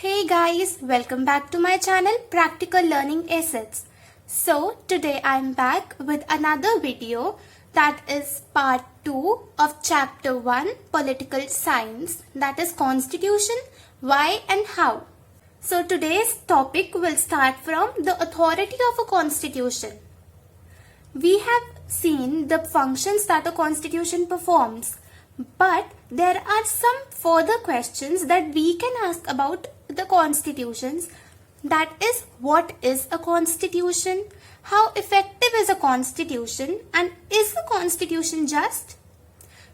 Hey guys, welcome back to my channel Practical Learning Assets. So today I'm back with another video that is part 2 of chapter 1 Political Science, that is Constitution, Why and How. So today's topic will start from the authority of a constitution. We have seen the functions that a constitution performs, but there are some further questions that we can ask about the constitutions. That is, what is a constitution? How effective is a constitution? And is the constitution just?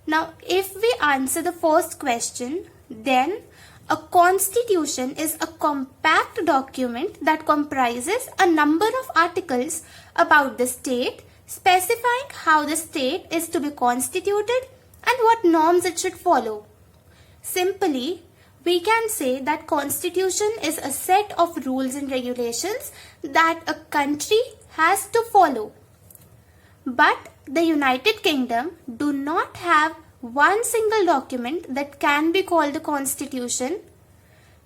Now, if we answer the first question, then a constitution is a compact document that comprises a number of articles about the state, specifying how the state is to be constituted and what norms it should follow. Simply, we can say that constitution is a set of rules and regulations that a country has to follow. But the United Kingdom do not have one single document that can be called a constitution.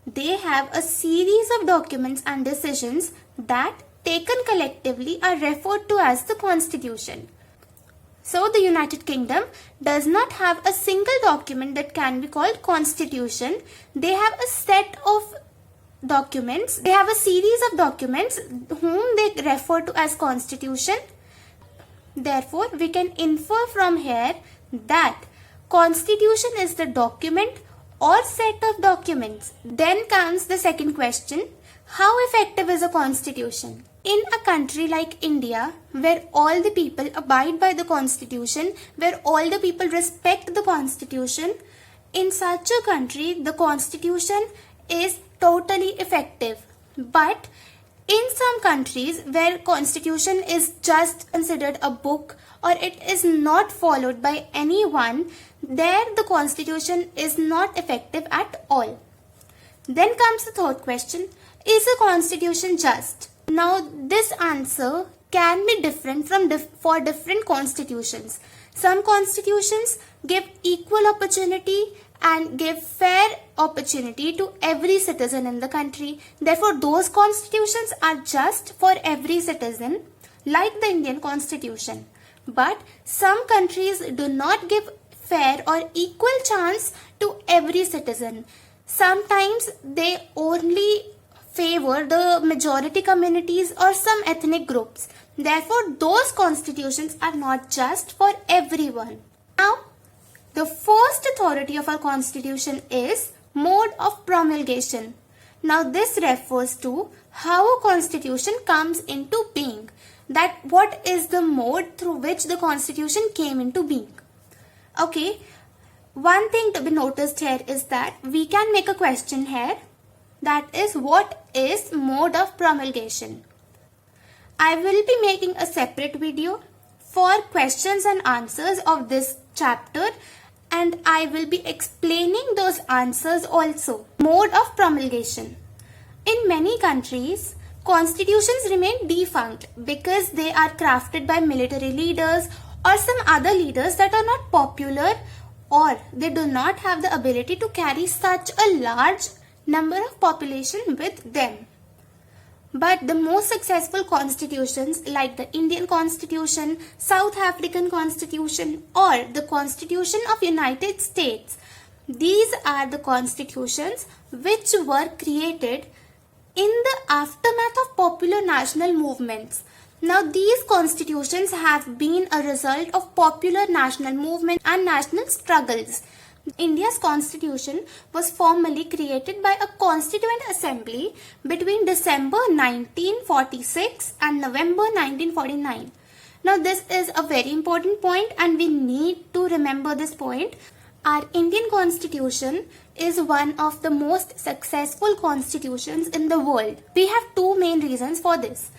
They have a series of documents and decisions that, taken collectively, are referred to as the constitution. So the United Kingdom does not have a single document that can be called constitution. They have a set of documents. They have a series of documents whom they refer to as constitution. Therefore, we can infer from here that constitution is the document or set of documents. Then comes the second question: how effective is a constitution? In a country like India, where all the people abide by the constitution, where all the people respect the constitution, in such a country, the constitution is totally effective. But in some countries where constitution is just considered a book or it is not followed by anyone, there the constitution is not effective at all. Then comes the third question: is a constitution just? Now, this answer can be different for different constitutions. Some constitutions give equal opportunity and give fair opportunity to every citizen in the country. Therefore, those constitutions are just for every citizen, like the Indian Constitution. But some countries do not give fair or equal chance to every citizen. Sometimes they only favor the majority communities or some ethnic groups. Therefore, those constitutions are not just for everyone. Now, the first authority of our constitution is mode of promulgation. Now, this refers to how a constitution comes into being. That what is the mode through which the constitution came into being. Okay, one thing to be noticed here is that we can make a question here. That is, what is mode of promulgation? I will be making a separate video for questions and answers of this chapter, and I will be explaining those answers also. Mode of promulgation. In many countries, constitutions remain defunct because they are crafted by military leaders or some other leaders that are not popular, or they do not have the ability to carry such a large number of population with them. But the most successful constitutions like the Indian Constitution, South African Constitution, or the Constitution of United States, these are the constitutions which were created in the aftermath of popular national movements. Now, these constitutions have been a result of popular national movement and national struggles. India's constitution was formally created by a constituent assembly between December 1946 and November 1949. Now, this is a very important point and we need to remember this point. Our Indian constitution is one of the most successful constitutions in the world. We have two main reasons for this.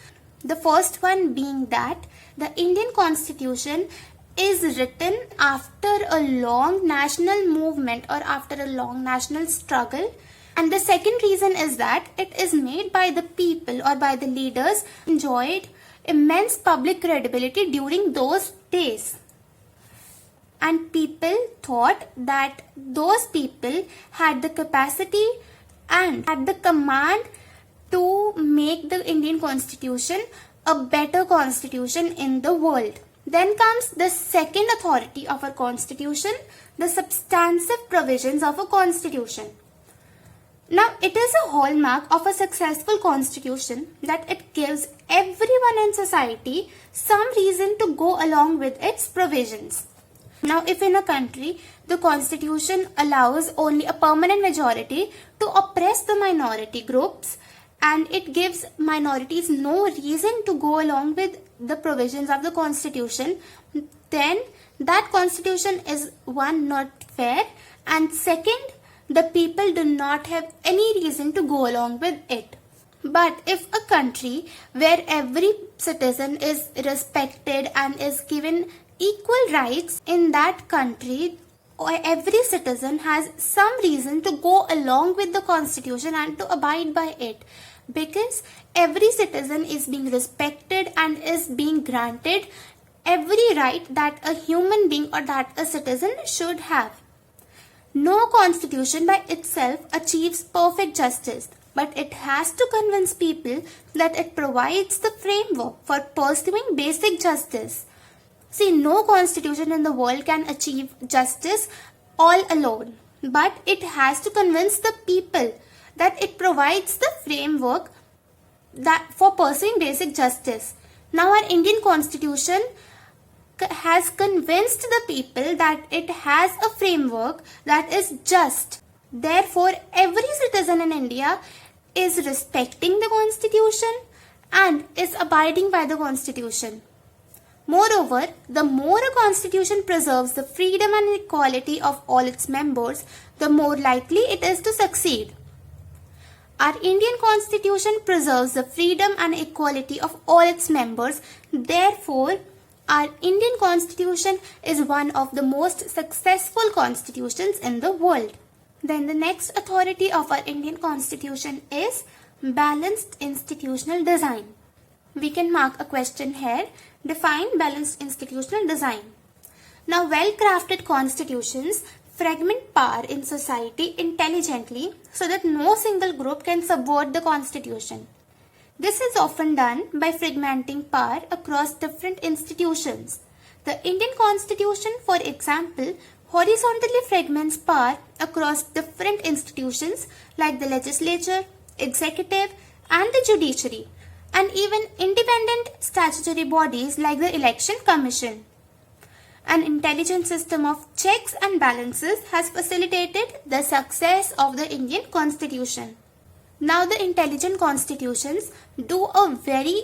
The first one being that the Indian constitution is written after a long national movement or after a long national struggle. And the second reason is that it is made by the people or by the leaders who enjoyed immense public credibility during those days. And people thought that those people had the capacity and had the command to make the Indian Constitution a better constitution in the world. Then comes the second authority of our constitution, the substantive provisions of a constitution. Now, it is a hallmark of a successful constitution that it gives everyone in society some reason to go along with its provisions. Now, if in a country the constitution allows only a permanent majority to oppress the minority groups, and it gives minorities no reason to go along with the provisions of the constitution, then that constitution is one, not fair, and second, the people do not have any reason to go along with it. But if a country where every citizen is respected and is given equal rights, in that country every citizen has some reason to go along with the constitution and to abide by it, because every citizen is being respected and is being granted every right that a human being or that a citizen should have. No constitution by itself achieves perfect justice, but it has to convince people that it provides the framework for pursuing basic justice. See, no constitution in the world can achieve justice all alone, but it has to convince the people that it provides the framework that for pursuing basic justice. Now, our Indian Constitution has convinced the people that it has a framework that is just. Therefore, every citizen in India is respecting the Constitution and is abiding by the Constitution. Moreover, the more a constitution preserves the freedom and equality of all its members, the more likely it is to succeed. Our Indian Constitution preserves the freedom and equality of all its members. Therefore, our Indian Constitution is one of the most successful constitutions in the world. Then the next authority of our Indian Constitution is balanced institutional design. We can mark a question here. Define balanced institutional design. Now, well-crafted constitutions fragment power in society intelligently so that no single group can subvert the constitution. This is often done by fragmenting power across different institutions. The Indian Constitution, for example, horizontally fragments power across different institutions like the legislature, executive, and the judiciary, and even independent statutory bodies like the Election Commission. An intelligent system of checks and balances has facilitated the success of the Indian Constitution. Now, the intelligent constitutions do a very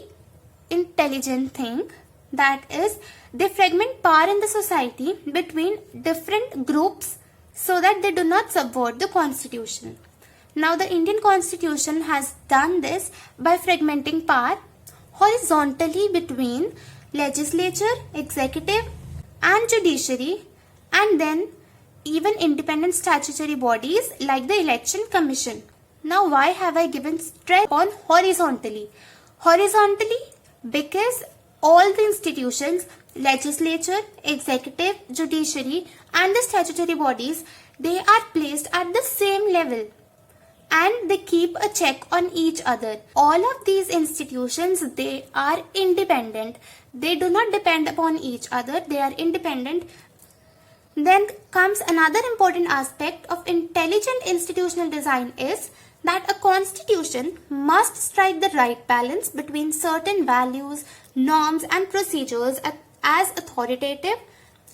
intelligent thing, that is, they fragment power in the society between different groups so that they do not subvert the constitution. Now, the Indian Constitution has done this by fragmenting power horizontally between legislature, executive, and judiciary, and then even independent statutory bodies like the Election Commission. Now, why have I given stress on horizontally? Horizontally because all the institutions, legislature, executive, judiciary, and the statutory bodies, they are placed at the same level and they keep a check on each other. All of these institutions, they are independent. They do not depend upon each other. They are independent. Then comes another important aspect of intelligent institutional design is that a constitution must strike the right balance between certain values, norms, and procedures as authoritative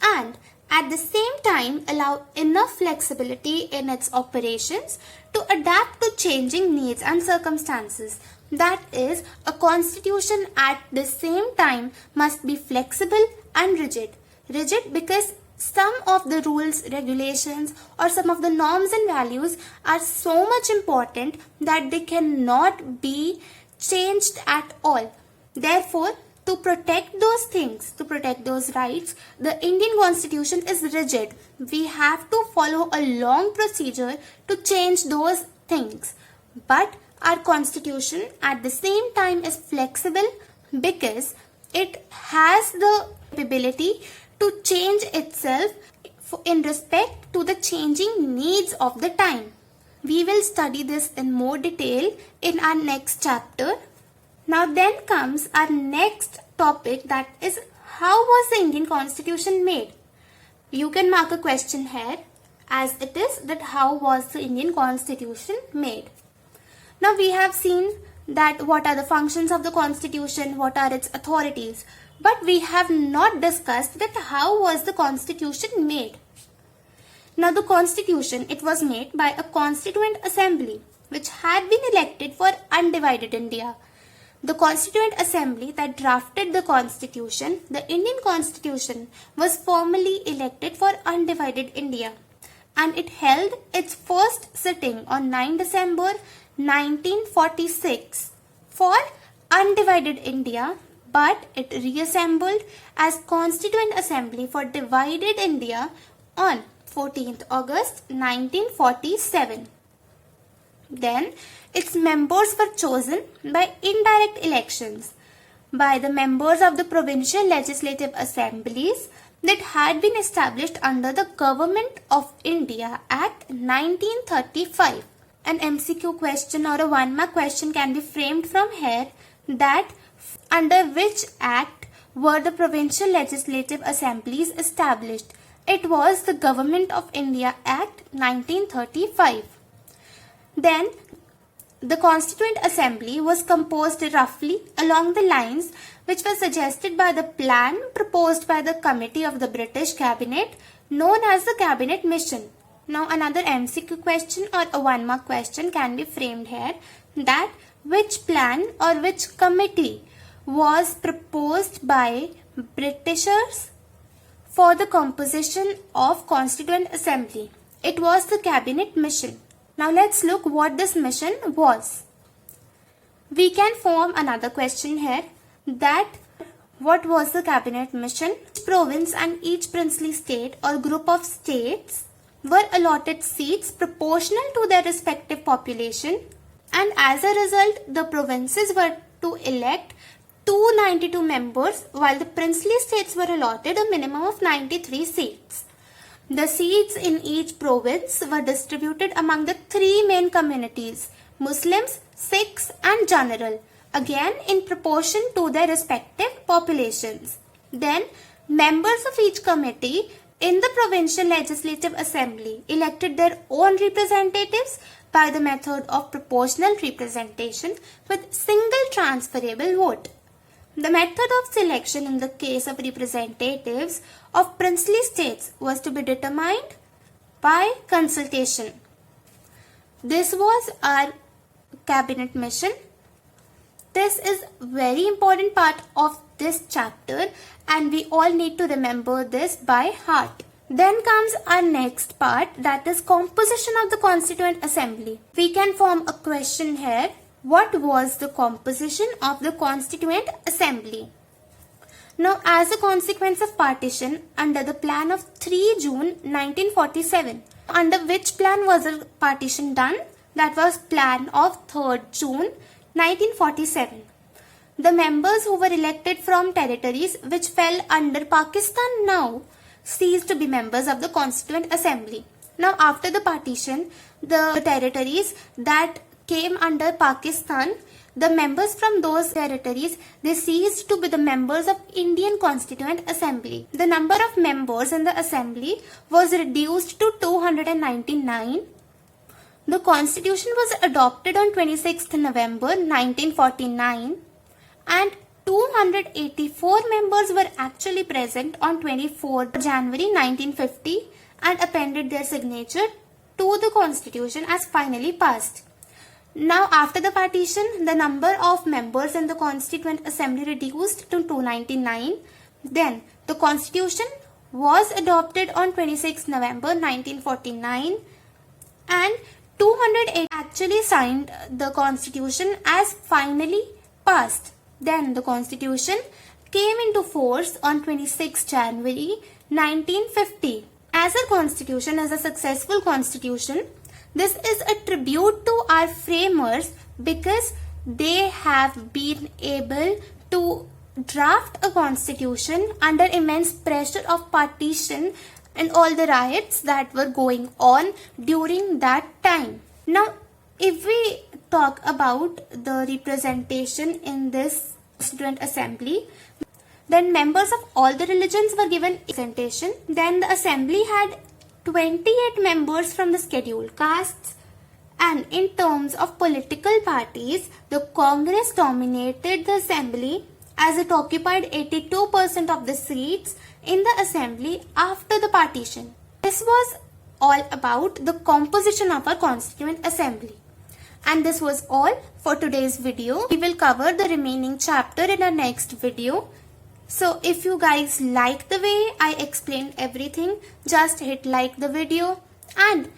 and at the same time allow enough flexibility in its operations to adapt to changing needs and circumstances. That is, a constitution at the same time must be flexible and rigid. Rigid because some of the rules, regulations, or some of the norms and values are so much important that they cannot be changed at all. Therefore, to protect those things, to protect those rights, the Indian Constitution is rigid. We have to follow a long procedure to change those things. But our Constitution at the same time is flexible because it has the ability to change itself in respect to the changing needs of the time. We will study this in more detail in our next chapter. Now then comes our next topic, that is, how was the Indian Constitution made? You can mark a question here as it is that how was the Indian Constitution made? Now we have seen that what are the functions of the Constitution, what are its authorities, but we have not discussed that how was the Constitution made. Now the Constitution, it was made by a Constituent Assembly which had been elected for undivided India. The Constituent Assembly that drafted the Constitution, the Indian Constitution, was formally elected for undivided India, and it held its first sitting on 9 December 1946 for undivided India, but it reassembled as Constituent Assembly for divided India on 14th August 1947. Then its members were chosen by indirect elections by the members of the provincial legislative assemblies that had been established under the Government of India Act 1935. An MCQ question or a 1-mark question can be framed from here, that under which act were the provincial legislative assemblies established? It was the Government of India Act 1935. Then the Constituent Assembly was composed roughly along the lines which were suggested by the plan proposed by the Committee of the British Cabinet, known as the Cabinet Mission. Now another MCQ question or a 1-mark question can be framed here, that which plan or which committee was proposed by Britishers for the composition of Constituent Assembly? It was the Cabinet Mission. Now let's look what this mission was. We can form another question here, that what was the Cabinet Mission? Each province and each princely state or group of states were allotted seats proportional to their respective population, and as a result the provinces were to elect 292 members while the princely states were allotted a minimum of 93 seats. The seats in each province were distributed among the three main communities, Muslims, Sikhs and General, again in proportion to their respective populations. Then members of each committee in the provincial legislative assembly elected their own representatives by the method of proportional representation with single transferable vote. The method of selection in the case of representatives of princely states was to be determined by consultation. This was our Cabinet Mission. This is very important part of this chapter and we all need to remember this by heart. Then comes our next part, that is composition of the Constituent Assembly. We can form a question here. What was the composition of the Constituent Assembly? Now, as a consequence of partition under the plan of 3 June 1947, under which plan was the partition done? That was plan of 3rd June 1947. The members who were elected from territories which fell under Pakistan now ceased to be members of the Constituent Assembly. Now, after the partition, the territories that came under Pakistan, the members from those territories, they ceased to be the members of Indian Constituent Assembly. The number of members in the assembly was reduced to 299. The constitution was adopted on 26th November 1949 and 284 members were actually present on 24 January 1950 and appended their signature to the constitution as finally passed. Now, after the partition, the number of members in the Constituent Assembly reduced to 299. Then, the Constitution was adopted on 26 November 1949 and 208 actually signed the Constitution as finally passed. Then, the Constitution came into force on 26 January 1950. As our Constitution is a successful Constitution, this is a tribute to our framers because they have been able to draft a constitution under immense pressure of partition and all the riots that were going on during that time. Now, if we talk about the representation in this student assembly, then members of all the religions were given representation. Then the assembly had 28 members from the scheduled castes. And in terms of political parties, the Congress dominated the assembly as it occupied 82% of the seats in the assembly after the partition. This was all about the composition of our constituent assembly. And this was all for today's video. We will cover the remaining chapter in our next video. So if you guys like the way I explained everything, just hit like the video and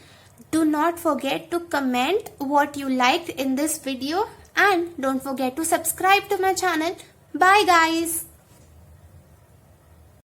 do not forget to comment what you liked in this video, and don't forget to subscribe to my channel. Bye guys.